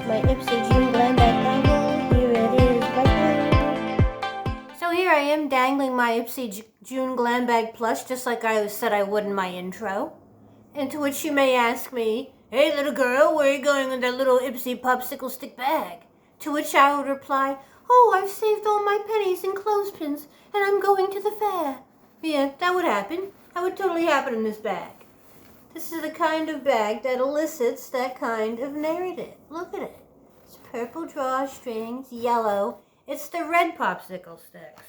my Ipsy June Glam Bag bundle. Here it is right now. So here I am dangling my Ipsy June Glam Bag Plus, just like I said I would in my intro. And to which you may ask me, "Hey little girl, where are you going with that little Ipsy popsicle stick bag?" To which I would reply, "Oh, I've saved all my pennies in clothespins and I'm going to the fair." Yeah, that would happen. That would totally happen in this bag. This is the kind of bag that elicits that kind of narrative. Look at it. It's purple drawstrings, yellow. It's the red popsicle sticks.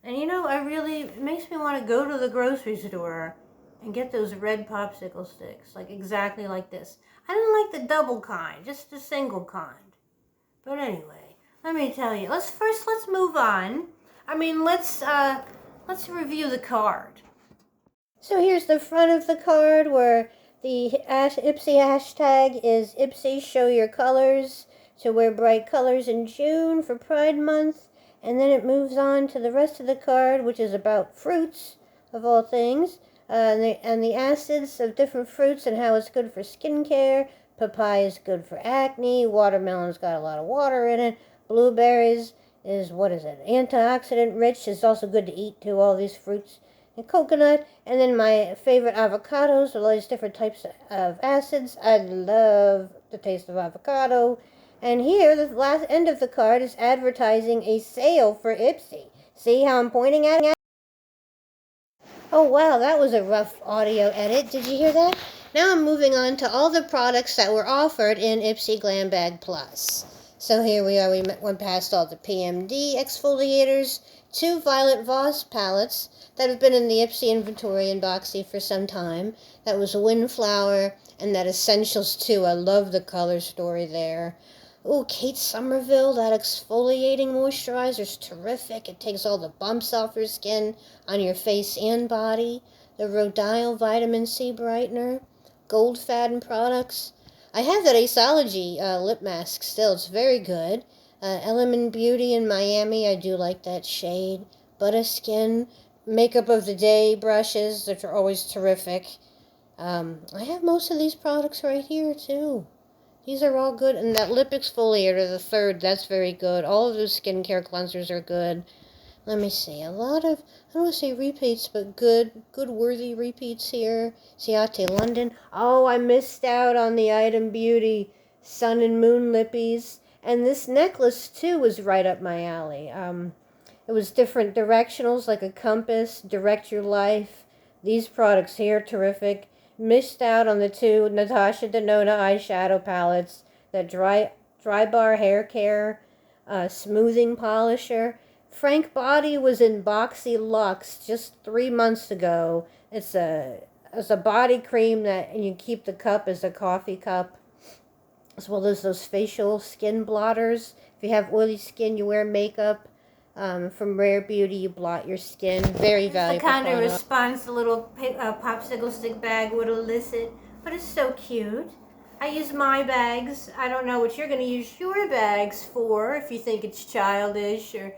And you know, it makes me want to go to the grocery store and get those red popsicle sticks, like exactly like this. I don't like the double kind, just the single kind. But anyway, let me tell you. Let's move on. Let's review the card. So here's the front of the card where the Ipsy hashtag is Ipsy Show Your Colors. So wear bright colors in June for Pride Month. And then it moves on to the rest of the card, which is about fruits, of all things. And the acids of different fruits and how it's good for skincare. Papaya is good for acne. Watermelon's got a lot of water in it. Blueberries is, antioxidant rich. It's also good to eat too, all these fruits. And coconut, and then my favorite avocados, all these different types of acids. I love the taste of avocado. And here, the last end of the card is advertising a sale for Ipsy. See how I'm pointing at it? Oh wow, that was a rough audio edit. Did you hear that? Now I'm moving on to all the products that were offered in Ipsy Glam Bag Plus. So here we are, we went past all the PMD exfoliators, 2 Violet Voss palettes that have been in the Ipsy inventory in Boxy for some time. That was Windflower and that Essentials 2. I love the color story there. Oh, Kate Somerville, that exfoliating moisturizer is terrific. It takes all the bumps off your skin on your face and body. The Rhodial Vitamin C Brightener. Goldfaden products. I have that Aceology lip mask still. It's very good. Element Beauty in Miami. I do like that shade. Butter Skin. Makeup of the Day brushes, which are always terrific. I have most of these products right here, too. These are all good. And that lip exfoliator, the third, that's very good. All of those skincare cleansers are good. Let me see. A lot of, I don't want to say repeats, but good worthy repeats here. Ciate London. Oh, I missed out on the Item Beauty Sun and Moon Lippies. And this necklace, too, was right up my alley. It was different directionals, like a compass, direct your life. These products here, terrific. Missed out on the 2 Natasha Denona eyeshadow palettes. That dry bar hair care, smoothing polisher. Frank Body was in Boxy Luxe just 3 months ago. It's a body cream and you keep the cup as a coffee cup, as well as those facial skin blotters. If you have oily skin, you wear makeup. From Rare Beauty, you blot your skin. Very valuable. It's the kind of response the little popsicle stick bag would elicit, but it's so cute. I use my bags. I don't know what you're going to use your bags for, if you think it's childish, or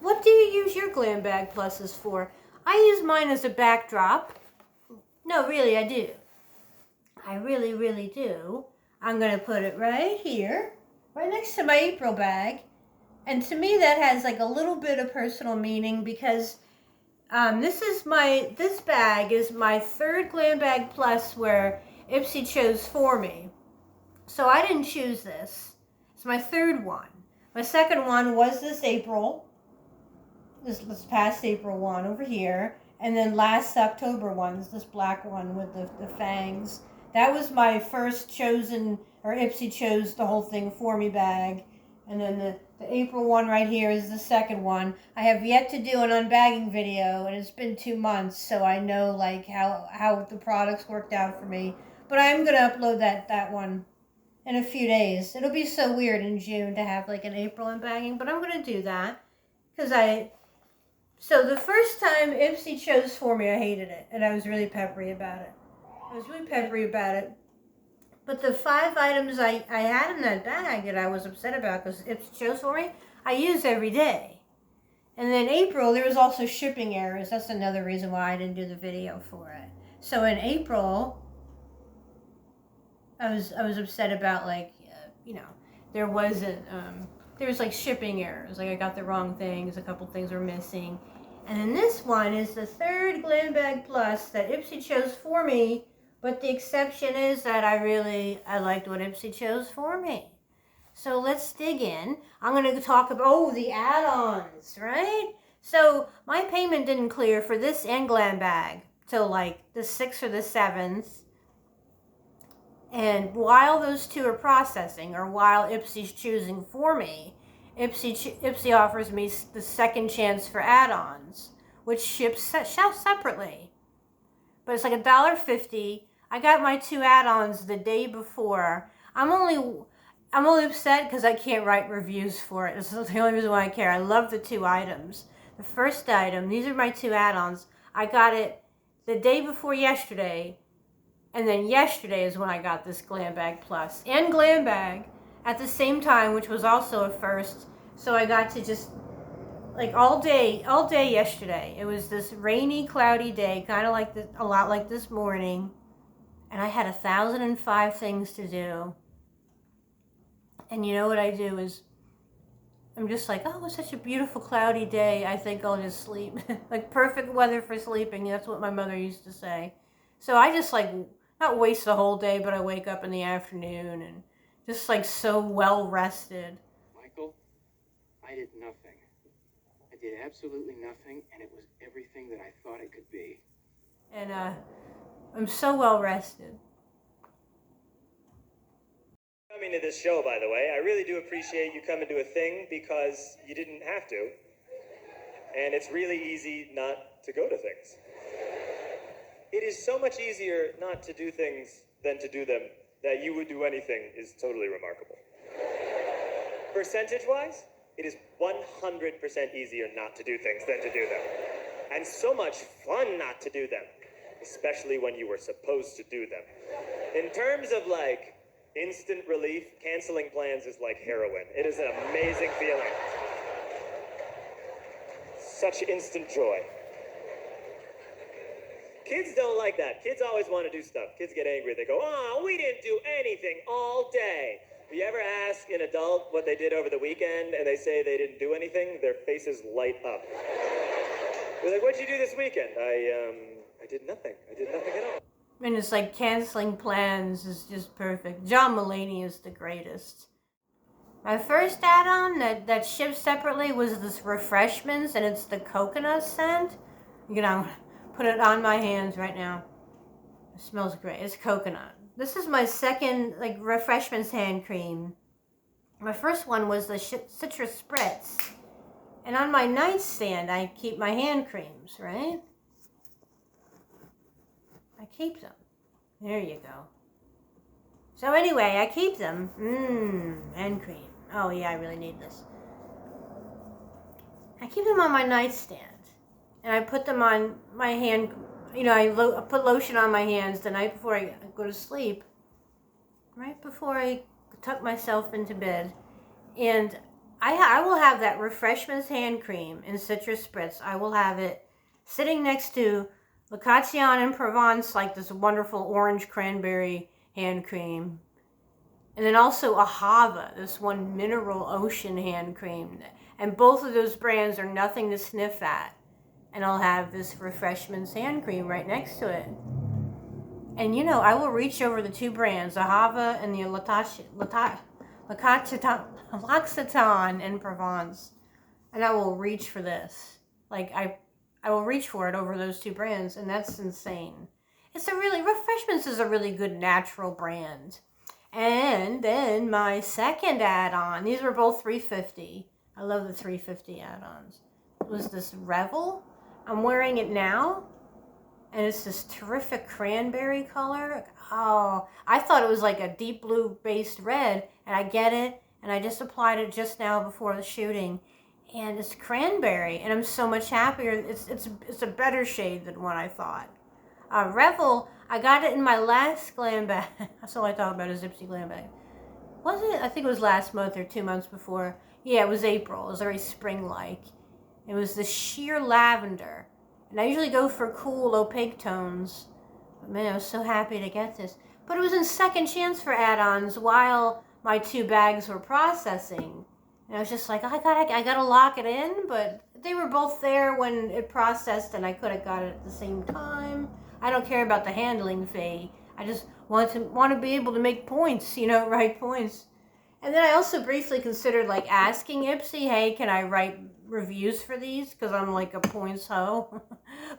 what do you use your Glam Bag Pluses for? I use mine as a backdrop. No, really, I do. I really, really do. I'm going to put it right here, right next to my April bag. And to me, that has like a little bit of personal meaning because this bag is my 3rd Glam Bag Plus where Ipsy chose for me. So I didn't choose this. It's my 3rd one. My 2nd one was this April. This past April one over here. And then last October one is this black one with the fangs. That was my first chosen, or Ipsy chose the whole thing for me bag. And then the April one right here is the 2nd one. I have yet to do an unbagging video, and it's been 2 months, so I know like how the products worked out for me. But I'm going to upload that one in a few days. It'll be so weird in June to have like an April unbagging, but I'm going to do that. So the first time Ipsy chose for me, I hated it, and I was really peppery about it. But the 5 items I had in that bag that I was upset about because Ipsy chose for me, I use every day. And then April, there was also shipping errors. That's another reason why I didn't do the video for it. So in April, I was upset about like you know, there wasn't, there was like shipping errors. Like I got the wrong things, a couple things were missing. And then this one is the third Glam Bag Plus that Ipsy chose for me, but the exception is that I liked what Ipsy chose for me. So let's dig in. I'm going to talk about, the add-ons, right? So my payment didn't clear for this and Glam Bag till like the 6th or the 7th. And while those two are processing, or while Ipsy's choosing for me, Ipsy offers me the second chance for add-ons, which ships separately. But it's like $1.50. I got my 2 add-ons the day before. I'm only upset because I can't write reviews for it. This is the only reason why I care. I love the 2 items. The first item, these are my 2 add-ons. I got it the day before yesterday. And then yesterday is when I got this Glam Bag Plus and Glam Bag at the same time, which was also a first. So I got to just, like all day yesterday. It was this rainy, cloudy day, kind of like a lot like this morning. And I had 1,005 things to do. And you know what I do is, I'm just like, oh, it's such a beautiful cloudy day. I think I'll just sleep. Like perfect weather for sleeping. That's what my mother used to say. So I just like, not waste the whole day, but I wake up in the afternoon and just like so well rested. Michael, I did nothing. I did absolutely nothing, and it was everything that I thought it could be. And I'm so well rested. Coming to this show, by the way, I really do appreciate you coming to a thing because you didn't have to. And it's really easy not to go to things. It is so much easier not to do things than to do them. That you would do anything is totally remarkable. Percentage-wise, it is 100% easier not to do things than to do them. And so much fun not to do them, especially when you were supposed to do them. In terms of like instant relief, canceling plans is like heroin. It is an amazing feeling. Such instant joy. Kids don't like that. Kids always want to do stuff. Kids get angry. They go, oh, we didn't do anything all day. If you ever ask an adult what they did over the weekend and they say they didn't do anything, their faces light up. They're like, what'd you do this weekend? I did nothing. I did nothing at all. And it's like canceling plans is just perfect. John Mulaney is the greatest. My first add-on that shipped separately was this Refreshments, and it's the coconut scent. You know, put it on my hands right now. It smells great. It's coconut. This is my second like Refreshments hand cream. My first one was the citrus spritz. And on my nightstand, I keep my hand creams, right? I keep them. There you go. So anyway, I keep them. Hand cream. Oh yeah, I really need this. I keep them on my nightstand. And I put them on my hand, you know, I put lotion on my hands the night before I go to sleep. Right before I tuck myself into bed. And I will have that Refreshments hand cream in citrus spritz. I will have it sitting next to La Catian in Provence, like this wonderful orange cranberry hand cream. And then also Ahava, this one mineral ocean hand cream. And both of those brands are nothing to sniff at. And I'll have this Refreshments hand cream right next to it. And you know, I will reach over the 2 brands, Ahava and the L'Occitane in Provence. And I will reach for this. Like, I will reach for it over those 2 brands, and that's insane. Refreshments is a really good natural brand. And then my second add-on, these were both $3.50. I love the $3.50 add-ons. It was this Revel. I'm wearing it now, and it's this terrific cranberry color. Oh, I thought it was like a deep blue based red, and I get it, and I just applied it just now before the shooting, and it's cranberry, and I'm so much happier. It's a better shade than what I thought. Revel, I got it in my last Glam Bag. That's all I talk about is Ipsy Glam Bag. Was it? I think it was last month or 2 months before. Yeah, it was April. It was very spring-like. It was the sheer lavender. And I usually go for cool, opaque tones. But man, I was so happy to get this. But it was in second chance for add-ons while my 2 bags were processing. And I was just like, I gotta lock it in, but they were both there when it processed and I could have got it at the same time. I don't care about the handling fee. I just want to be able to make points, write points. And then I also briefly considered like asking Ipsy, hey, can I write reviews for these? Because I'm like a points hoe.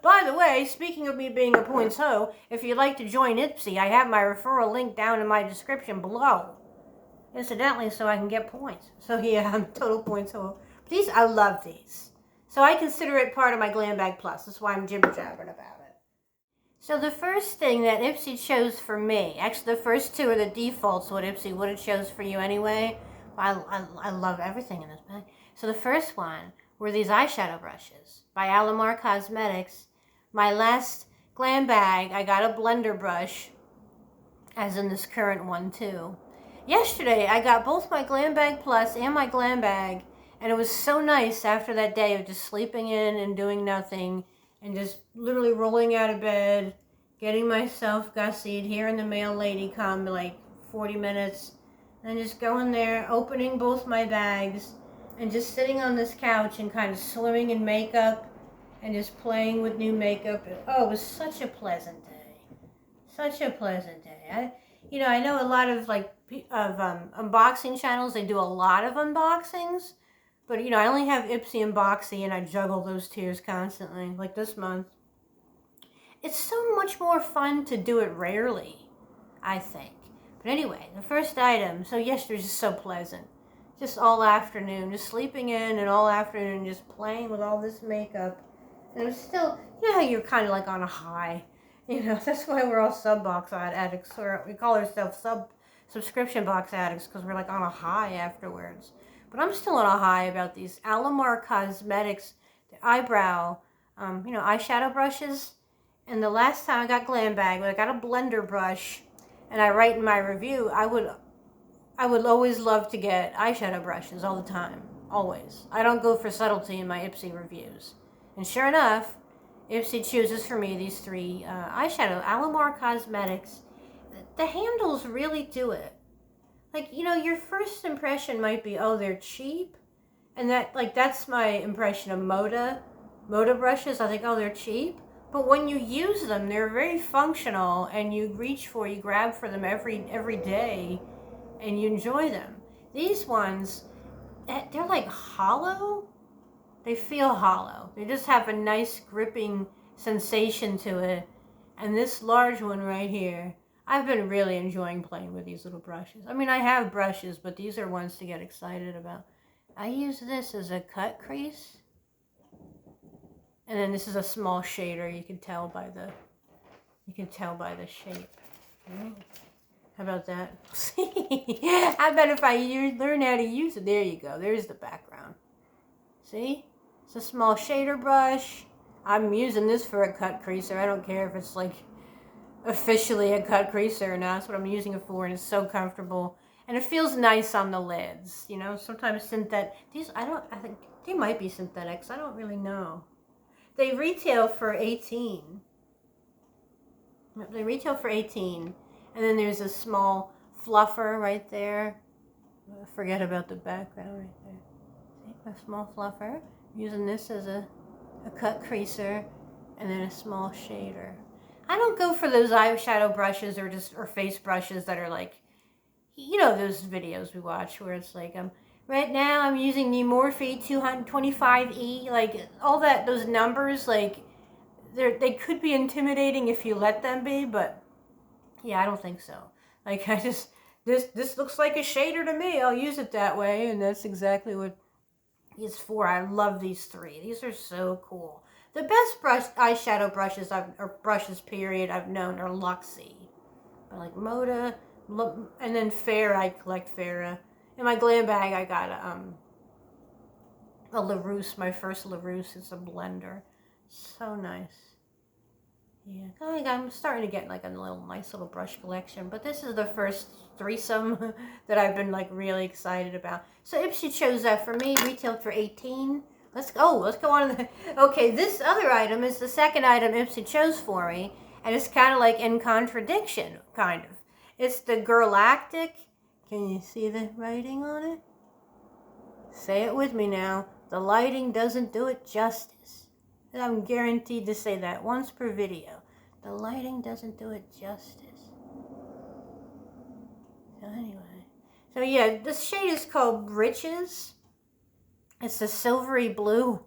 By the way, speaking of me being a points hoe, if you'd like to join Ipsy, I have my referral link down in my description below. Incidentally, so I can get points. So yeah, I'm total points hoe. These, I love these. So I consider it part of my Glam Bag Plus. That's why I'm jibber-jabbering about it. So the first thing that Ipsy chose for me, actually the first 2 are the defaults, what Ipsy would have chose for you anyway. I love everything in this bag. So the first one were these eyeshadow brushes by Alamar Cosmetics. My last Glam Bag, I got a blender brush, as in this current one too. Yesterday, I got both my Glam Bag Plus and my Glam Bag, and it was so nice after that day of just sleeping in and doing nothing, and just literally rolling out of bed, getting myself gussied, hearing the mail lady come like 40 minutes, and just going there, opening both my bags, and just sitting on this couch and kind of swimming in makeup, and just playing with new makeup. Oh, it was such a pleasant day. Such a pleasant day. I know a lot of unboxing channels, they do a lot of unboxings. But, I only have Ipsy and Boxy, and I juggle those tiers constantly, like this month. It's so much more fun to do it rarely, I think. But anyway, the first item, so yesterday's just so pleasant. Just all afternoon, just sleeping in and all afternoon, just playing with all this makeup. And it was still, how you're kind of like on a high. That's why we're all sub-box addicts. We call ourselves subscription box addicts because we're like on a high afterwards. But I'm still on a high about these Alamar Cosmetics eyebrow, eyeshadow brushes. And the last time I got Glam Bag, when I got a blender brush, and I write in my review, I would always love to get eyeshadow brushes all the time, always. I don't go for subtlety in my Ipsy reviews. And sure enough, Ipsy chooses for me these 3 eyeshadow, Alamar Cosmetics. The handles really do it. Like, your first impression might be, oh, they're cheap. And that's my impression of Moda brushes. I think, oh, they're cheap. But when you use them, they're very functional, and you grab for them every day, and you enjoy them. These ones, they're like hollow. They feel hollow. They just have a nice gripping sensation to it. And this large one right here, I've been really enjoying playing with these little brushes. I mean, I have brushes, but these are ones to get excited about. I use this as a cut crease. And then this is a small shader. You can tell by the shape. How about that? I bet if I learn how to use it, there you go. There's the background. See? It's a small shader brush. I'm using this for a cut creaser. I don't care if it's like officially a cut creaser or not. That's what I'm using it for, and it's so comfortable. And it feels nice on the lids. Sometimes these, I think they might be synthetics. I don't really know. They retail for $18. They retail for $18. And then there's a small fluffer right there. Forget about the background right there. See, a small fluffer. I'm using this as a cut creaser, and then a small shader. I don't go for those eyeshadow brushes or face brushes that are like, those videos we watch where it's like, right now I'm using the Morphe 225E, like all those numbers, like they could be intimidating if you let them be, but yeah, I don't think so. Like this looks like a shader to me. I'll use it that way, and that's exactly what it's for. I love these 3. These are so cool. The best eyeshadow brushes period I've known are Luxie. But like Moda, and then Farrah, I collect Farrah. In my Glam Bag, I got a LaRousse, my first LaRousse. It's a blender. So nice. Yeah, I'm starting to get like a nice little brush collection, but this is the first threesome that I've been like really excited about. So Ipsy chose that for me, retailed for $18. Let's go on. Okay, this other item is the second item Ipsy chose for me, and it's kind of like in contradiction, kind of. It's the Girlactic Can you see the writing on it? Say it with me now. The lighting doesn't do it justice. I'm guaranteed to say that once per video. The lighting doesn't do it justice. So anyway. So yeah, this shade is called Riches. It's a silvery blue.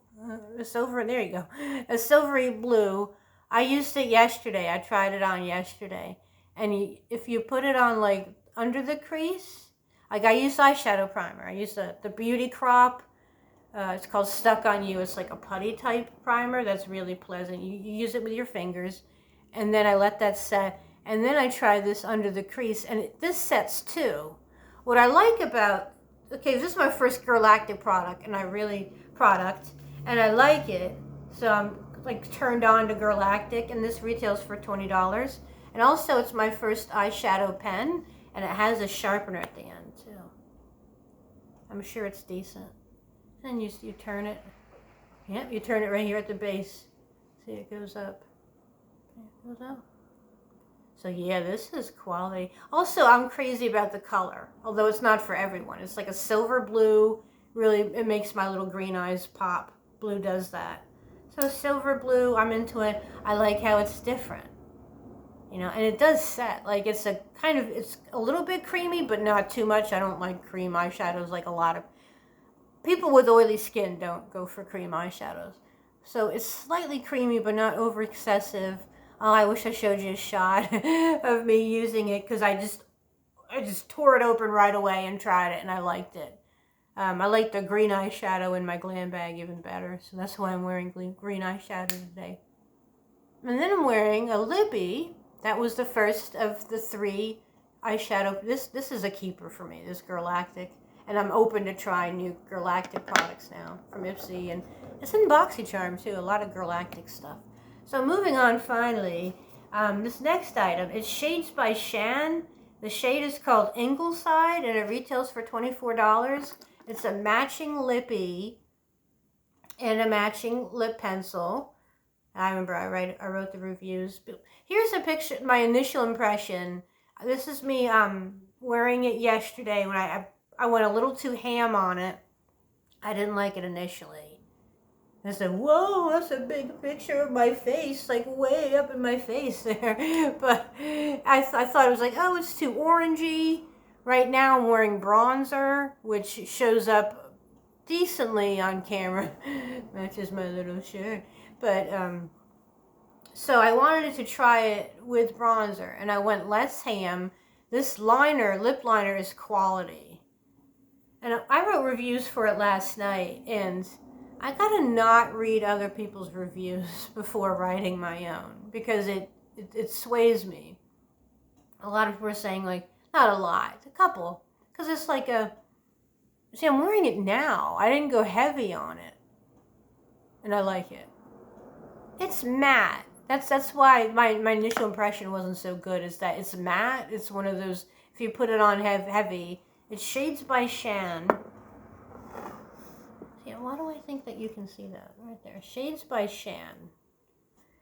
There you go. A silvery blue. I used it yesterday. I tried it on yesterday. And if you put it on like under the crease, like I use eyeshadow primer. I use the Beauty Crop. It's called Stuck on You. It's like a putty type primer that's really pleasant. You use it with your fingers. And then I let that set. And then I try this under the crease. And this sets too. What I like about, okay, this is my first Galactic product. And I like it. So I'm like turned on to Galactic. And this retails for $20. And also it's my first eyeshadow pen. And it has a sharpener at the end too. I'm sure it's decent. And you turn it. Yep, you turn it right here at the base. See, it goes up. It goes up. So yeah, this is quality. Also, I'm crazy about the color. Although it's not for everyone. It's like a silver blue. Really, it makes my little green eyes pop. Blue does that. So silver blue, I'm into it. I like how it's different. You know, and it does set. Like it's a little bit creamy, but not too much. I don't like cream eyeshadows like a lot of people with oily skin don't go for cream eyeshadows. So it's slightly creamy, but not over excessive. Oh, I wish I showed you a shot of me using it because I just tore it open right away and tried it, and I liked it. I like the green eyeshadow in my Glam Bag even better, so that's why I'm wearing green eyeshadow today. And then I'm wearing a lippy. That was the first of the 3 eyeshadow. This is a keeper for me, this Galactic. And I'm open to try new Galactic products now from Ipsy. And it's in BoxyCharm too, a lot of Galactic stuff. So moving on finally, this next item is Shades by Shan. The shade is called Ingleside and it retails for $24. It's a matching lippy and a matching lip pencil. I remember I wrote the reviews. But here's a picture, my initial impression. This is me wearing it yesterday when I went a little too ham on it. I didn't like it initially. I said, whoa, that's a big picture of my face, like way up in my face there. But I thought it was like, oh, it's too orangey. Right now I'm wearing bronzer, which shows up decently on camera. Matches my little shirt. But, so I wanted to try it with bronzer, and I went less ham. This lip liner is quality. And I wrote reviews for it last night, and I gotta not read other people's reviews before writing my own, because it sways me. A lot of people are saying, like, not a lot, a couple, because it's like see, I'm wearing it now. I didn't go heavy on it, and I like it. It's matte. That's why my initial impression wasn't so good, is that it's matte. It's one of those, if you put it on heavy. It's Shades by Shan. Yeah, why do I think that you can see that? Right there. Shades by Shan.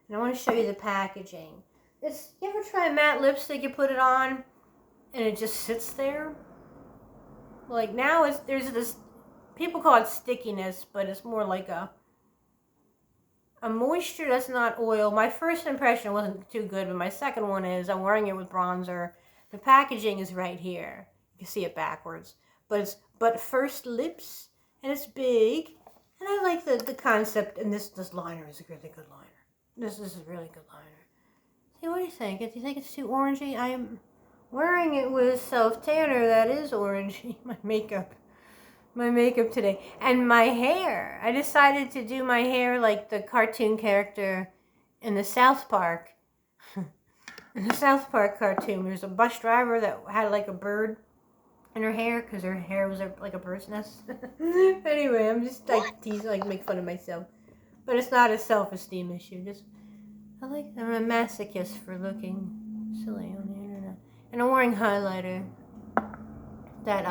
And I want to show you the packaging. You ever try a matte lipstick, you put it on, and it just sits there? Like now there's this, people call it stickiness, but it's more like a moisture that's not oil. My first impression wasn't too good, but my second one is I'm wearing it with bronzer. The packaging is right here. You can see it backwards. But it's First Lips, and it's big. And I like the concept, and this liner is a really good liner. This is a really good liner. See, what do you think? Do you think it's too orangey? I am wearing it with self-tanner that is orangey. My makeup today. And my hair. I decided to do my hair like the cartoon character in the South Park. In the South Park cartoon, there's a bus driver that had like a bird in her hair because her hair was like a bird's nest. Anyway, I'm just like make fun of myself. But it's not a self-esteem issue. I'm a masochist for looking silly on the internet. And I'm wearing highlighter. That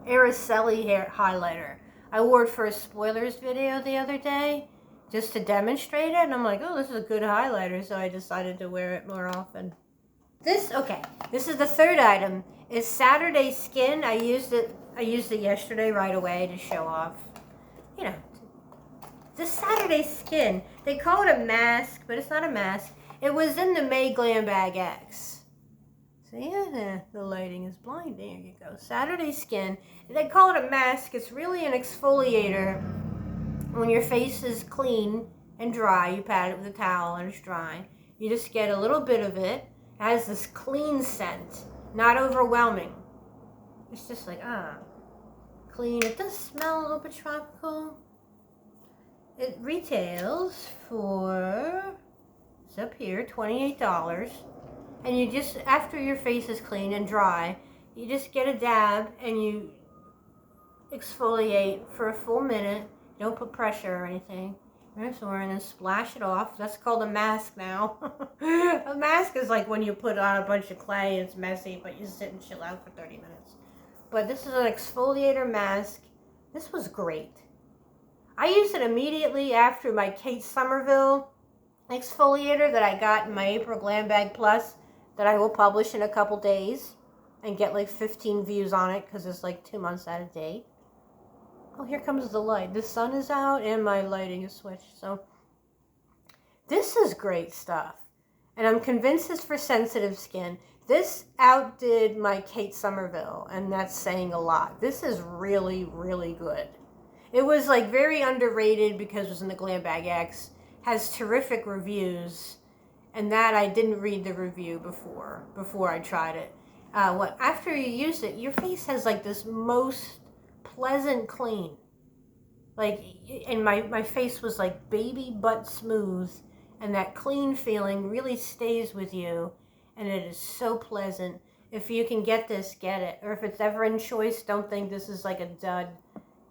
Araceli hair highlighter. I wore it for a spoilers video the other day just to demonstrate it, and I'm like, oh, this is a good highlighter, so I decided to wear it more often. This is the third item. It's Saturday Skin. I used it yesterday right away to show off. You know, this Saturday Skin. They call it a mask, but it's not a mask. It was in the May Glam Bag X. So yeah, the lighting is blind. There you go. Saturday Skin. They call it a mask. It's really an exfoliator. When your face is clean and dry, you pat it with a towel and it's dry. You just get a little bit of it. It has this clean scent, not overwhelming. It's just like, clean. It does smell a little bit tropical. It retails for, it's up here, $28. And you just, after your face is clean and dry, you just get a dab and you exfoliate for a full minute. Don't put pressure or anything. And then splash it off. That's called a mask now. A mask is like when you put on a bunch of clay and it's messy, but you sit and chill out for 30 minutes. But this is an exfoliator mask. This was great. I used it immediately after my Kate Somerville exfoliator that I got in my April Glam Bag Plus that I will publish in a couple days and get like 15 views on it because it's like 2 months out of date. Oh, here comes the light. The sun is out and my lighting is switched. So this is great stuff. And I'm convinced it's for sensitive skin. This outdid my Kate Somerville, and that's saying a lot. This is really, really good. It was like very underrated because it was in the Glam Bag X. Has terrific reviews. And that I didn't read the review before I tried it. After you use it, your face has like this most pleasant clean. Like, and my face was like baby butt smooth, and that clean feeling really stays with you, and it is so pleasant. If you can get this, get it. Or if it's ever in choice, don't think this is like a dud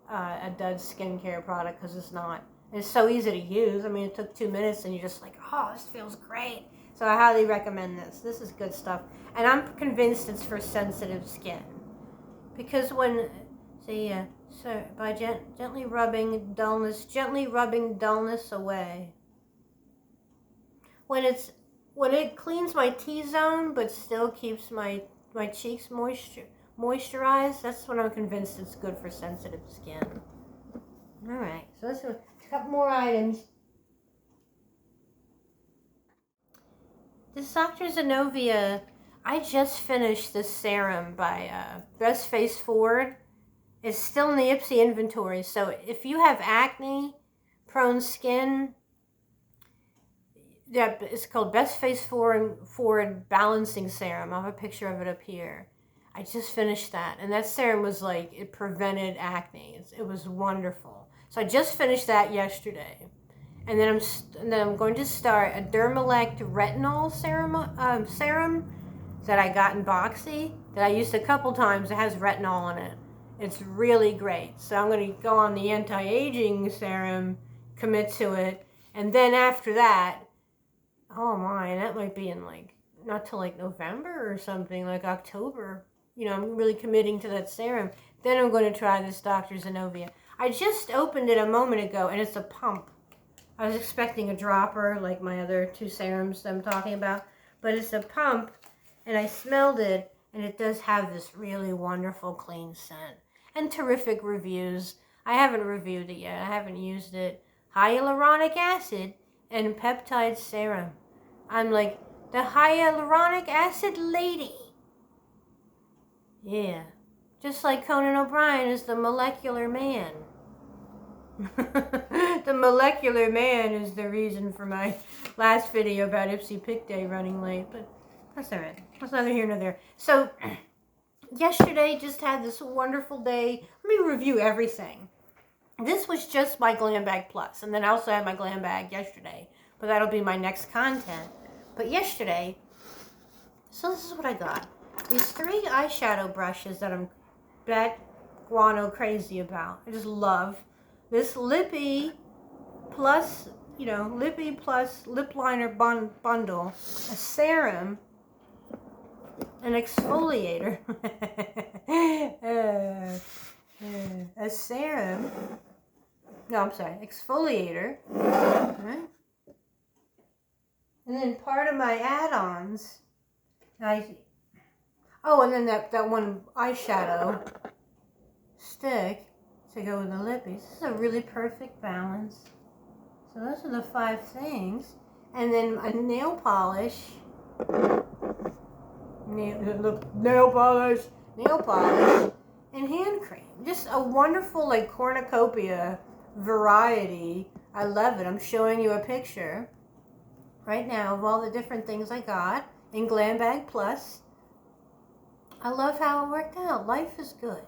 skincare product, because it's not. It's so easy to use. I mean, it took 2 minutes and you're just like, oh, this feels great. So I highly recommend this. This is good stuff. And I'm convinced it's for sensitive skin. Because when, so by gently rubbing dullness away. When it cleans my T-zone but still keeps my cheeks moisturized, that's when I'm convinced it's good for sensitive skin. All right, so let's do a couple more items. This Dr. Zenovia, I just finished this serum by Best Face Forward. It's still in the Ipsy inventory, so if you have acne-prone skin, yeah, it's called Best Face Forward Balancing Serum. I have a picture of it up here. I just finished that, and that serum was like, it prevented acne. It was wonderful. So I just finished that yesterday, and then I'm going to start a Dermalect retinol serum that I got in Boxy that I used a couple times. It has retinol in it. It's really great. So I'm going to go on the anti-aging serum, commit to it, and then after that, oh my, that might be in like not till like November or something, like October. You know, I'm really committing to that serum. Then I'm going to try this Dr. Zenovia. I just opened it a moment ago, and it's a pump. I was expecting a dropper, like my other 2 serums that I'm talking about. But it's a pump, and I smelled it, and it does have this really wonderful, clean scent. And terrific reviews. I haven't reviewed it yet. I haven't used it. Hyaluronic acid and peptide serum. I'm like the hyaluronic acid lady. Yeah. Just like Conan O'Brien is the molecular man. The molecular man is the reason for my last video about Ipsy Pick Day running late, but that's all right. That's neither here nor there. So, yesterday just had this wonderful day. Let me review everything. This was just my Glam Bag Plus, and then I also had my Glam Bag yesterday, but that'll be my next content. But yesterday, so this is what I got. These 3 eyeshadow brushes that I'm guano crazy about. I just love this Lippy Plus, Lippy Plus lip liner bundle, a serum, an exfoliator, a serum. No, I'm sorry, exfoliator. Right? And then part of my add-ons Oh, and then that one eyeshadow stick to go with the lippies. This is a really perfect balance. So those are the 5 things. And then a nail polish. Nail polish, and hand cream. Just a wonderful, like, cornucopia variety. I love it. I'm showing you a picture right now of all the different things I got in Glam Bag Plus. I love how it worked out. Life is good.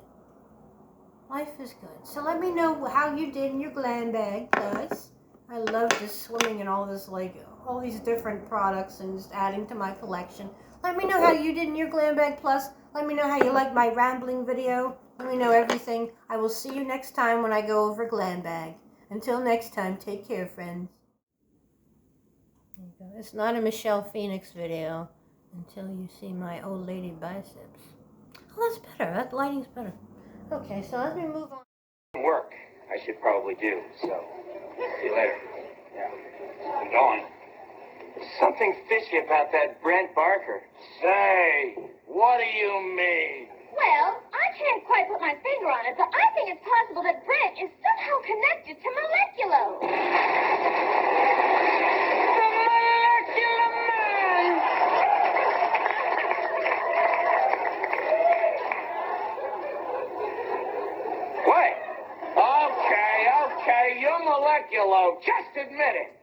Life is good. So let me know how you did in your Glam Bag Plus. I love just swimming in all this, like, all these different products and just adding to my collection. Let me know how you did in your Glam Bag Plus. Let me know how you liked my rambling video. Let me know everything. I will see you next time when I go over Glam Bag. Until next time, take care, friends. There you go. It's not a Michelle Phoenix video until you see my old lady biceps. Oh, that's better. That lighting's better. Okay, so let me move on. Work I should probably do, so see you later. Yeah, I'm going. There's something fishy about that Brent Barker. Say, what do you mean? Well, I can't quite put my finger on it, but I think it's possible that Brent is somehow connected to Moleculo. The Molecular Man! Wait. Okay, you're Moleculo. Just admit it.